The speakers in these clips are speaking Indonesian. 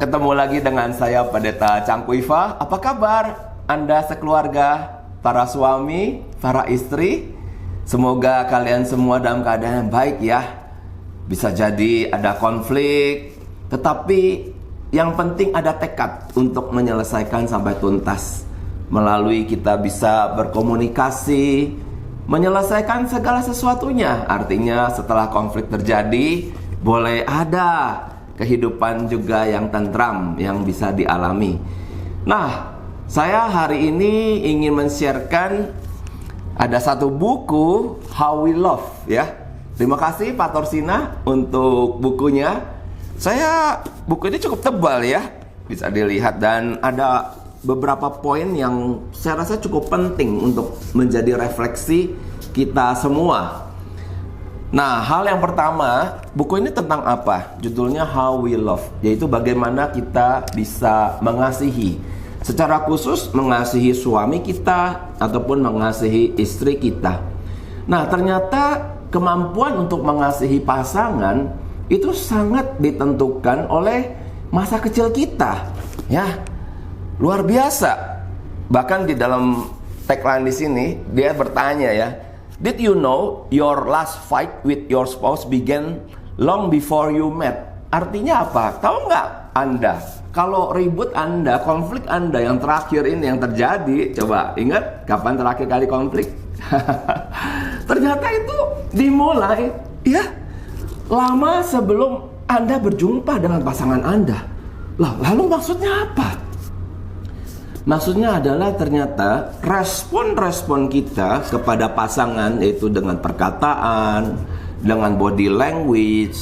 ketemu lagi dengan saya Pendeta Cangkuiva. Apa kabar Anda sekeluarga, para suami, para istri? Semoga kalian semua dalam keadaan yang baik ya. Bisa jadi ada konflik, tetapi yang penting ada tekad untuk menyelesaikan sampai tuntas. Melalui kita bisa berkomunikasi, menyelesaikan segala sesuatunya. Artinya setelah konflik terjadi, boleh ada kehidupan juga yang tentram yang bisa dialami. Nah, saya hari ini ingin men-sharekan ada satu buku, How We Love ya. Terima kasih Pak Torsina untuk bukunya. Buku ini cukup tebal ya, bisa dilihat, dan ada beberapa poin yang saya rasa cukup penting untuk menjadi refleksi kita semua. Nah, hal yang pertama, buku ini tentang apa? Judulnya How We Love, yaitu bagaimana kita bisa mengasihi. Secara khusus mengasihi suami kita ataupun mengasihi istri kita. Nah, ternyata kemampuan untuk mengasihi pasangan itu sangat ditentukan oleh masa kecil kita. Ya, luar biasa. Bahkan di dalam tagline di sini dia bertanya ya, did you know your last fight with your spouse began long before you met? Artinya apa? Tahu nggak Anda? Kalau ribut Anda, konflik Anda yang terakhir ini yang terjadi, coba ingat kapan terakhir kali konflik? Ternyata itu dimulai ya lama sebelum Anda berjumpa dengan pasangan Anda. Lalu maksudnya apa? Maksudnya adalah ternyata respon-respon kita kepada pasangan, yaitu dengan perkataan, dengan body language,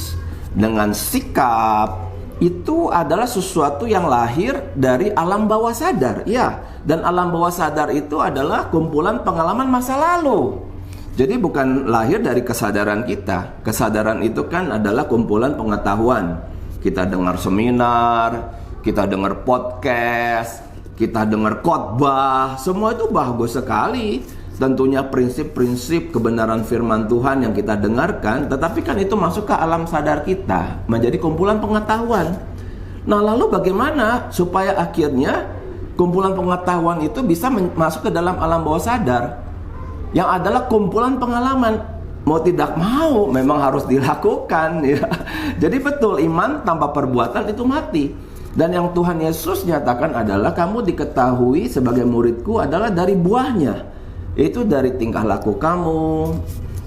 dengan sikap, itu adalah sesuatu yang lahir dari alam bawah sadar. Ya, dan alam bawah sadar itu adalah kumpulan pengalaman masa lalu. Jadi bukan lahir dari kesadaran kita. Kesadaran itu kan adalah kumpulan pengetahuan. Kita dengar seminar, kita dengar podcast, kita dengar khotbah, semua itu bagus sekali. Tentunya prinsip-prinsip kebenaran firman Tuhan yang kita dengarkan, tetapi kan itu masuk ke alam sadar kita, menjadi kumpulan pengetahuan. Nah, lalu bagaimana supaya akhirnya kumpulan pengetahuan itu bisa masuk ke dalam alam bawah sadar, yang adalah kumpulan pengalaman. Mau tidak mau memang harus dilakukan ya. Jadi betul, iman tanpa perbuatan itu mati. Dan yang Tuhan Yesus nyatakan adalah kamu diketahui sebagai muridku adalah dari buahnya. Itu dari tingkah laku kamu,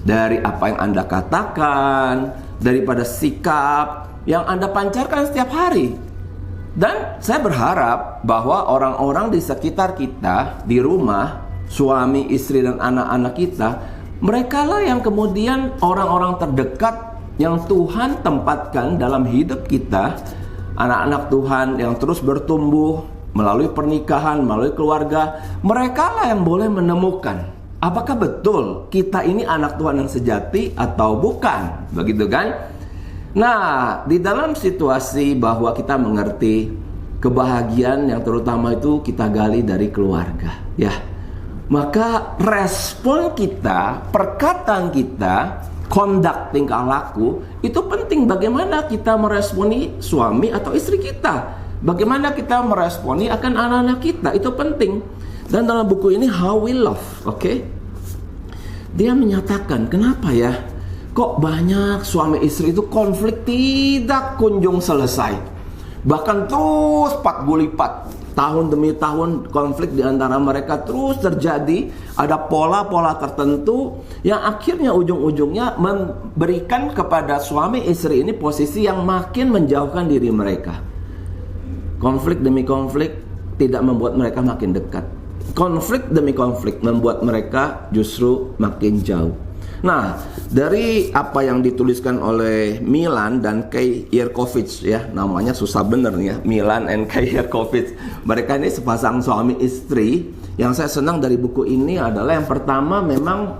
dari apa yang Anda katakan, daripada sikap yang Anda pancarkan setiap hari. Dan saya berharap bahwa orang-orang di sekitar kita, di rumah, suami, istri, dan anak-anak kita, merekalah yang kemudian orang-orang terdekat yang Tuhan tempatkan dalam hidup kita. Anak-anak Tuhan yang terus bertumbuh melalui pernikahan, melalui keluarga, mereka lah yang boleh menemukan apakah betul kita ini anak Tuhan yang sejati atau bukan, begitu kan? Nah, di dalam situasi bahwa kita mengerti kebahagiaan yang terutama itu kita gali dari keluarga, ya, maka respon kita, perkataan kita, conduct, tingkah laku, itu penting. Bagaimana kita meresponi suami atau istri kita, bagaimana kita meresponi akan anak-anak kita, itu penting. Dan dalam buku ini How We Love, dia menyatakan kenapa ya kok banyak suami istri itu konflik tidak kunjung selesai, bahkan terus pat gulipat, tahun demi tahun konflik di antara mereka terus terjadi. Ada pola-pola tertentu yang akhirnya ujung-ujungnya memberikan kepada suami istri ini posisi yang makin menjauhkan diri mereka. Konflik demi konflik tidak membuat mereka makin dekat. Konflik demi konflik membuat mereka justru makin jauh. Nah, dari apa yang dituliskan oleh Milan dan Kay Yerkovich, ya, namanya susah bener ya, Milan and Kay Yerkovich. Mereka ini sepasang suami istri. Yang saya senang dari buku ini adalah yang pertama, memang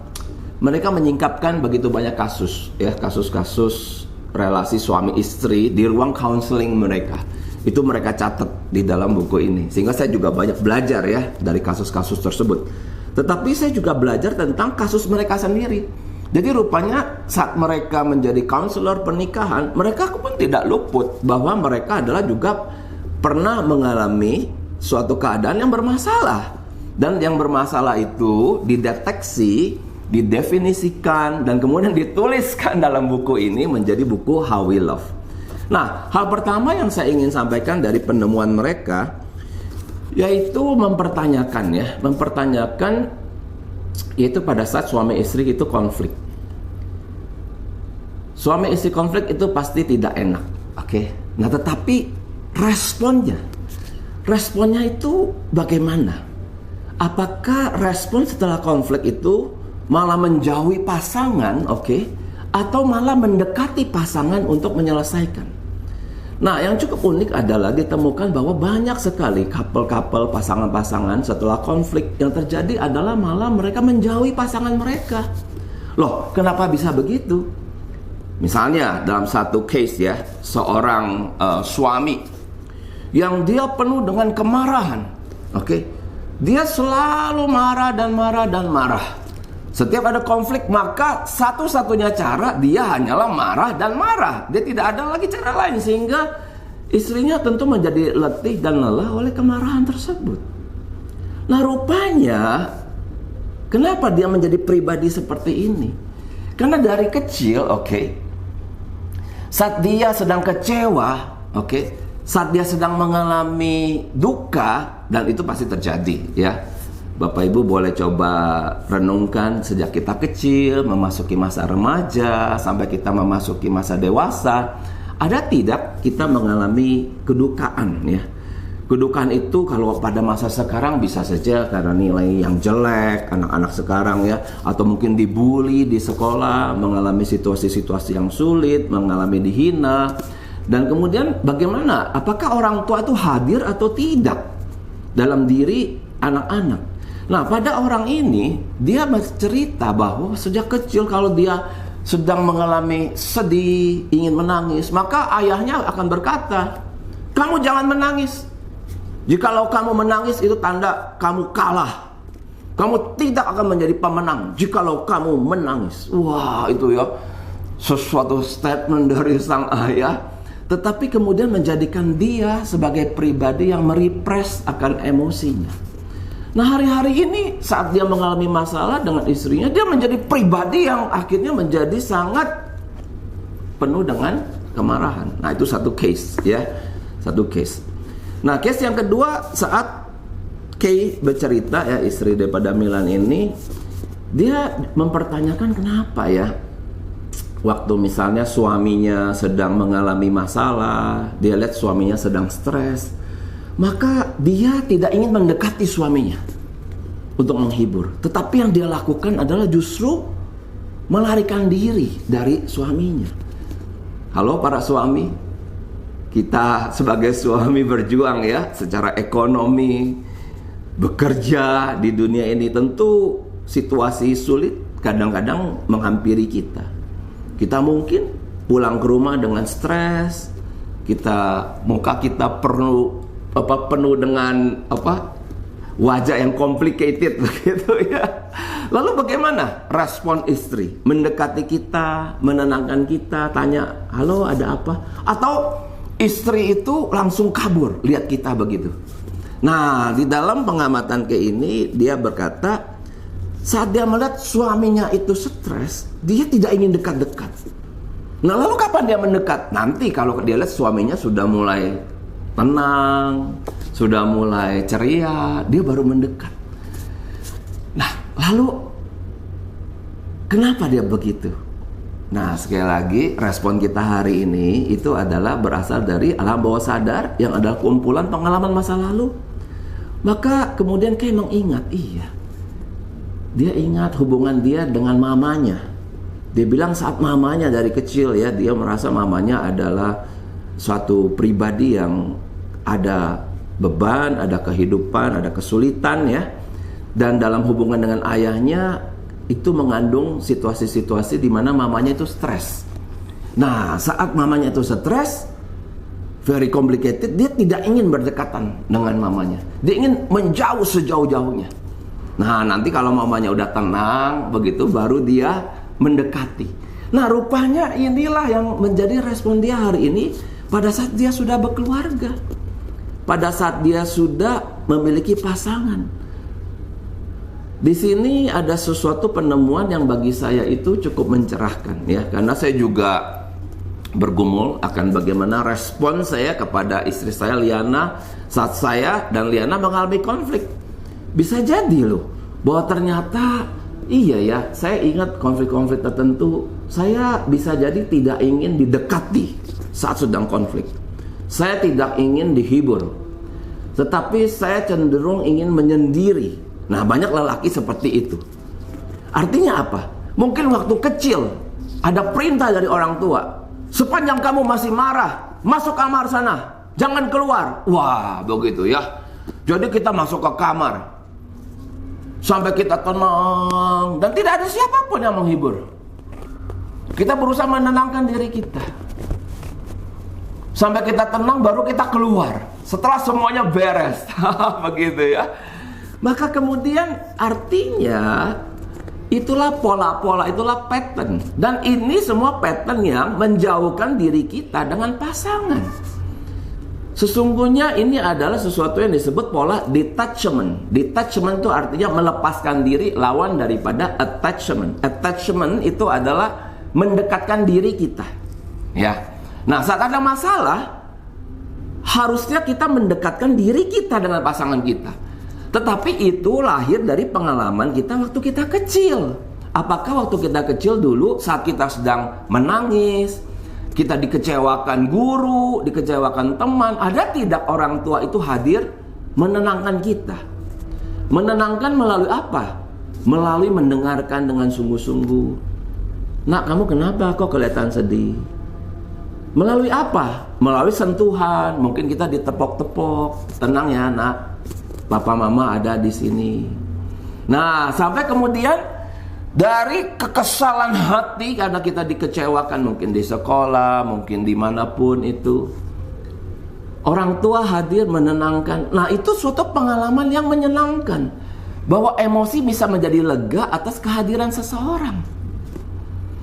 mereka menyingkapkan begitu banyak kasus, ya, kasus-kasus relasi suami istri di ruang counseling mereka. Itu mereka catat di dalam buku ini, sehingga saya juga banyak belajar ya dari kasus-kasus tersebut. Tetapi saya juga belajar tentang kasus mereka sendiri. Jadi rupanya saat mereka menjadi konselor pernikahan, mereka pun tidak luput bahwa mereka adalah juga pernah mengalami suatu keadaan yang bermasalah. Dan yang bermasalah itu dideteksi, didefinisikan, dan kemudian dituliskan dalam buku ini menjadi buku How We Love. Nah, hal pertama yang saya ingin sampaikan dari penemuan mereka yaitu mempertanyakan yaitu pada saat suami istri itu konflik. Suami istri konflik itu pasti tidak enak, oke? Nah, tetapi responnya itu bagaimana? Apakah respon setelah konflik itu malah menjauhi pasangan, oke? Atau malah mendekati pasangan untuk menyelesaikan? Nah, yang cukup unik adalah ditemukan bahwa banyak sekali couple-couple, pasangan-pasangan setelah konflik yang terjadi adalah malah mereka menjauhi pasangan mereka. Loh, kenapa bisa begitu? Misalnya dalam satu case ya, seorang suami yang dia penuh dengan kemarahan, oke? Dia selalu marah dan marah dan marah. Setiap ada konflik, maka satu-satunya cara dia hanyalah marah dan marah. Dia tidak ada lagi cara lain, sehingga istrinya tentu menjadi letih dan lelah oleh kemarahan tersebut. Nah, rupanya kenapa dia menjadi pribadi seperti ini? Karena dari kecil, saat dia sedang kecewa, saat dia sedang mengalami duka, dan itu pasti terjadi ya. Bapak Ibu boleh coba renungkan sejak kita kecil, memasuki masa remaja, sampai kita memasuki masa dewasa, ada tidak kita mengalami kedukaan ya. Kedukaan itu kalau pada masa sekarang bisa saja karena nilai yang jelek, anak-anak sekarang ya, atau mungkin dibully di sekolah, mengalami situasi-situasi yang sulit, mengalami dihina. Dan kemudian bagaimana? Apakah orang tua itu hadir atau tidak dalam diri anak-anak? Nah, pada orang ini, dia bercerita bahwa sejak kecil kalau dia sedang mengalami sedih, ingin menangis, maka ayahnya akan berkata, "Kamu jangan menangis. Jikalau kamu menangis itu tanda kamu kalah. Kamu tidak akan menjadi pemenang jikalau kamu menangis." Wah, itu ya sesuatu statement dari sang ayah, tetapi kemudian menjadikan dia sebagai pribadi yang merepress akan emosinya. Nah, hari-hari ini saat dia mengalami masalah dengan istrinya, dia menjadi pribadi yang akhirnya menjadi sangat penuh dengan kemarahan. Nah, itu satu case ya, satu case. Nah, case yang kedua saat Kay bercerita ya, istri daripada Milan ini, dia mempertanyakan kenapa ya waktu misalnya suaminya sedang mengalami masalah, dia lihat suaminya sedang stres, maka dia tidak ingin mendekati suaminya untuk menghibur. Tetapi yang dia lakukan adalah justru melarikan diri dari suaminya. Halo para suami, kita sebagai suami berjuang ya secara ekonomi, bekerja di dunia ini, tentu situasi sulit kadang-kadang menghampiri kita. Kita mungkin pulang ke rumah dengan stres, muka kita penuh dengan wajah yang complicated begitu ya. Lalu bagaimana respon istri? Mendekati kita, menenangkan kita, tanya, "Halo, ada apa?" Atau istri itu langsung kabur lihat kita begitu. Nah, di dalam pengamatan kayak ini dia berkata, saat dia melihat suaminya itu stres, dia tidak ingin dekat-dekat. Nah, lalu kapan dia mendekat? Nanti kalau dia lihat suaminya sudah mulai tenang, sudah mulai ceria, dia baru mendekat. Nah, lalu kenapa dia begitu? Nah, sekali lagi respon kita hari ini itu adalah berasal dari alam bawah sadar yang adalah kumpulan pengalaman masa lalu. Maka kemudian Kay mengingat, dia ingat hubungan dia dengan mamanya. Dia bilang saat mamanya dari kecil ya, dia merasa mamanya adalah suatu pribadi yang ada beban, ada kehidupan, ada kesulitan ya. Dan dalam hubungan dengan ayahnya itu mengandung situasi-situasi di mana mamanya itu stres. Nah, saat mamanya itu stres, very complicated, dia tidak ingin berdekatan dengan mamanya. Dia ingin menjauh sejauh-jauhnya. Nah, nanti kalau mamanya udah tenang, begitu baru dia mendekati. Nah, rupanya inilah yang menjadi respon dia hari ini pada saat dia sudah berkeluarga. pada saat dia sudah memiliki pasangan. Di sini ada sesuatu penemuan yang bagi saya itu cukup mencerahkan ya, karena saya juga bergumul akan bagaimana respon saya kepada istri saya Liana saat saya dan Liana mengalami konflik. Bisa jadi loh bahwa ternyata iya ya, saya ingat konflik-konflik tertentu saya bisa jadi tidak ingin didekati saat sedang konflik. Saya tidak ingin dihibur, tetapi saya cenderung ingin menyendiri. Nah, banyak lelaki seperti itu. Artinya apa? Mungkin waktu kecil ada perintah dari orang tua, sepanjang kamu masih marah, masuk kamar sana, jangan keluar. Wah, begitu ya. Jadi kita masuk ke kamar sampai kita tenang dan tidak ada siapapun yang menghibur. Kita berusaha menenangkan diri kita sampai kita tenang, baru kita keluar setelah semuanya beres. Begitu ya. Maka kemudian artinya itulah pola-pola, itulah pattern. Dan ini semua pattern yang menjauhkan diri kita dengan pasangan. Sesungguhnya ini adalah sesuatu yang disebut pola detachment. Detachment itu artinya melepaskan diri, lawan daripada attachment. Attachment itu adalah mendekatkan diri kita. Ya. Nah, saat ada masalah, harusnya kita mendekatkan diri kita dengan pasangan kita. Tetapi itu lahir dari pengalaman kita waktu kita kecil. Apakah waktu kita kecil dulu saat kita sedang menangis, kita dikecewakan guru, dikecewakan teman, ada tidak orang tua itu hadir menenangkan kita? Menenangkan melalui apa? Melalui mendengarkan dengan sungguh-sungguh. Nak, kamu kenapa kok kelihatan sedih? Melalui apa? Melalui sentuhan. Mungkin kita ditepok-tepok. Tenang ya nak, papa mama ada di sini. Nah, sampai kemudian dari kekesalan hati karena kita dikecewakan, mungkin di sekolah, mungkin dimanapun itu, orang tua hadir menenangkan. Nah, itu suatu pengalaman yang menyenangkan, bahwa emosi bisa menjadi lega atas kehadiran seseorang.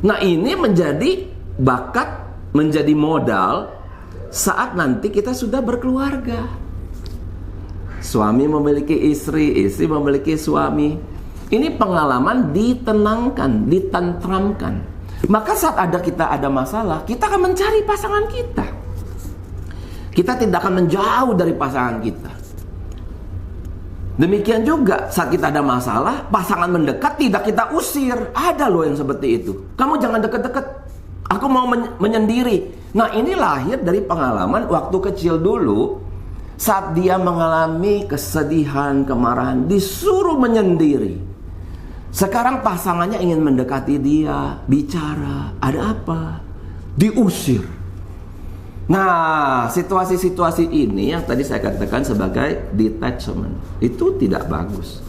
Nah, ini menjadi bakat, menjadi modal saat nanti kita sudah berkeluarga. Suami memiliki istri, istri memiliki suami. Ini pengalaman ditenangkan, ditentramkan. Maka saat kita ada masalah, kita akan mencari pasangan kita. Kita tidak akan menjauh dari pasangan kita. Demikian juga saat kita ada masalah, pasangan mendekat, tidak kita usir. Ada loh yang seperti itu. Kamu jangan deket-deket, aku mau menyendiri. Nah, ini lahir dari pengalaman waktu kecil dulu. Saat dia mengalami kesedihan, kemarahan, disuruh menyendiri. Sekarang pasangannya ingin mendekati dia, bicara, ada apa? Diusir. Nah, situasi-situasi ini yang tadi saya katakan sebagai detachment, itu tidak bagus.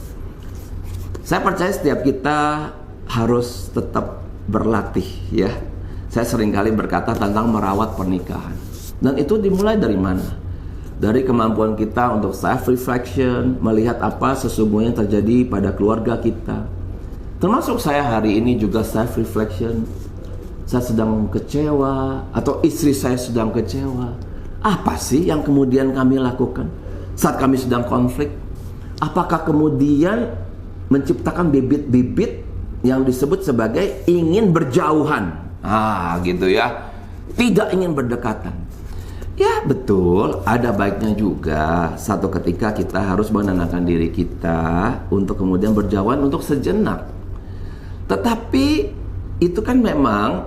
Saya percaya setiap kita harus tetap berlatih ya. Saya seringkali berkata tentang merawat pernikahan. Dan itu dimulai dari mana? Dari kemampuan kita untuk self-reflection, melihat apa sesungguhnya yang terjadi pada keluarga kita. Termasuk saya hari ini juga self-reflection. Saya sedang kecewa, atau istri saya sedang kecewa. Apa sih yang kemudian kami lakukan saat kami sedang konflik? Apakah kemudian menciptakan bibit-bibit yang disebut sebagai ingin berjauhan? Gitu ya. Tidak ingin berdekatan. Ya betul, ada baiknya juga satu ketika kita harus menenangkan diri kita untuk kemudian berjauhan untuk sejenak. Tetapi itu kan memang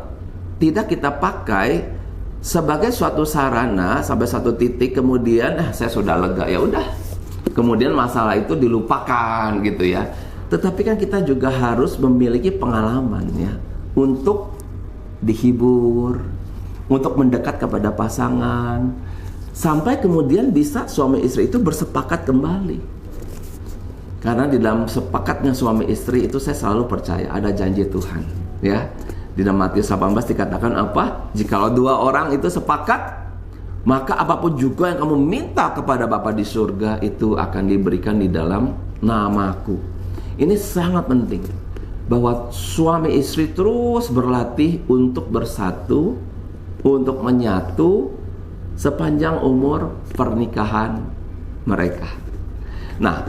tidak kita pakai sebagai suatu sarana sampai satu titik kemudian saya sudah lega, ya udah. Kemudian masalah itu dilupakan gitu ya. Tetapi kan kita juga harus memiliki pengalaman ya untuk dihibur, untuk mendekat kepada pasangan, sampai kemudian bisa suami istri itu bersepakat kembali. Karena di dalam sepakatnya suami istri itu saya selalu percaya ada janji Tuhan ya. Di dalam Matius 18 dikatakan apa? Jikalau dua orang itu sepakat, maka apapun juga yang kamu minta kepada Bapa di surga itu akan diberikan di dalam namaku. Ini sangat penting, bahwa suami istri terus berlatih untuk bersatu, untuk menyatu, sepanjang umur pernikahan mereka. Nah,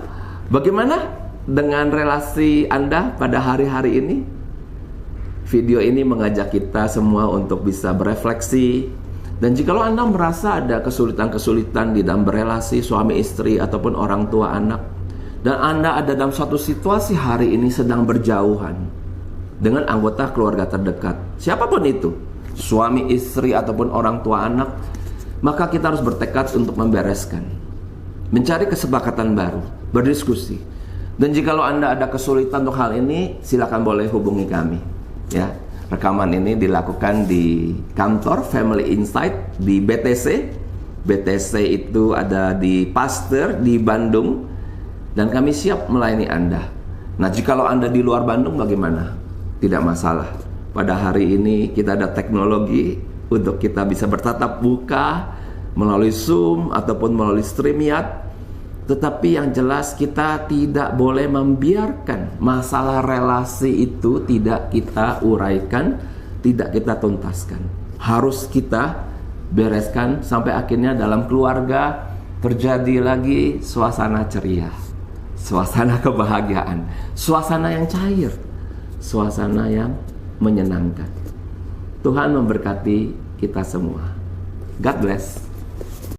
bagaimana dengan relasi Anda pada hari-hari ini? Video ini mengajak kita semua untuk bisa berefleksi. Dan jikalau Anda merasa ada kesulitan-kesulitan di dalam berelasi suami istri ataupun orang tua anak, dan Anda ada dalam suatu situasi hari ini sedang berjauhan dengan anggota keluarga terdekat, siapapun itu, suami istri ataupun orang tua anak, maka kita harus bertekad untuk membereskan, mencari kesepakatan baru, berdiskusi. Dan jikalau Anda ada kesulitan untuk hal ini, silakan boleh hubungi kami. Ya, rekaman ini dilakukan di kantor Family Insight di BTC. BTC itu ada di Pasteur di Bandung, dan kami siap melayani Anda. Nah, jikalau Anda di luar Bandung bagaimana? Tidak masalah. Pada hari ini kita ada teknologi untuk kita bisa bertatap muka melalui Zoom ataupun melalui StreamYard. Tetapi yang jelas kita tidak boleh membiarkan masalah relasi itu tidak kita uraikan, tidak kita tuntaskan. Harus kita bereskan sampai akhirnya dalam keluarga terjadi lagi suasana ceria, suasana kebahagiaan, suasana yang cair, suasana yang menyenangkan. Tuhan memberkati kita semua. God bless.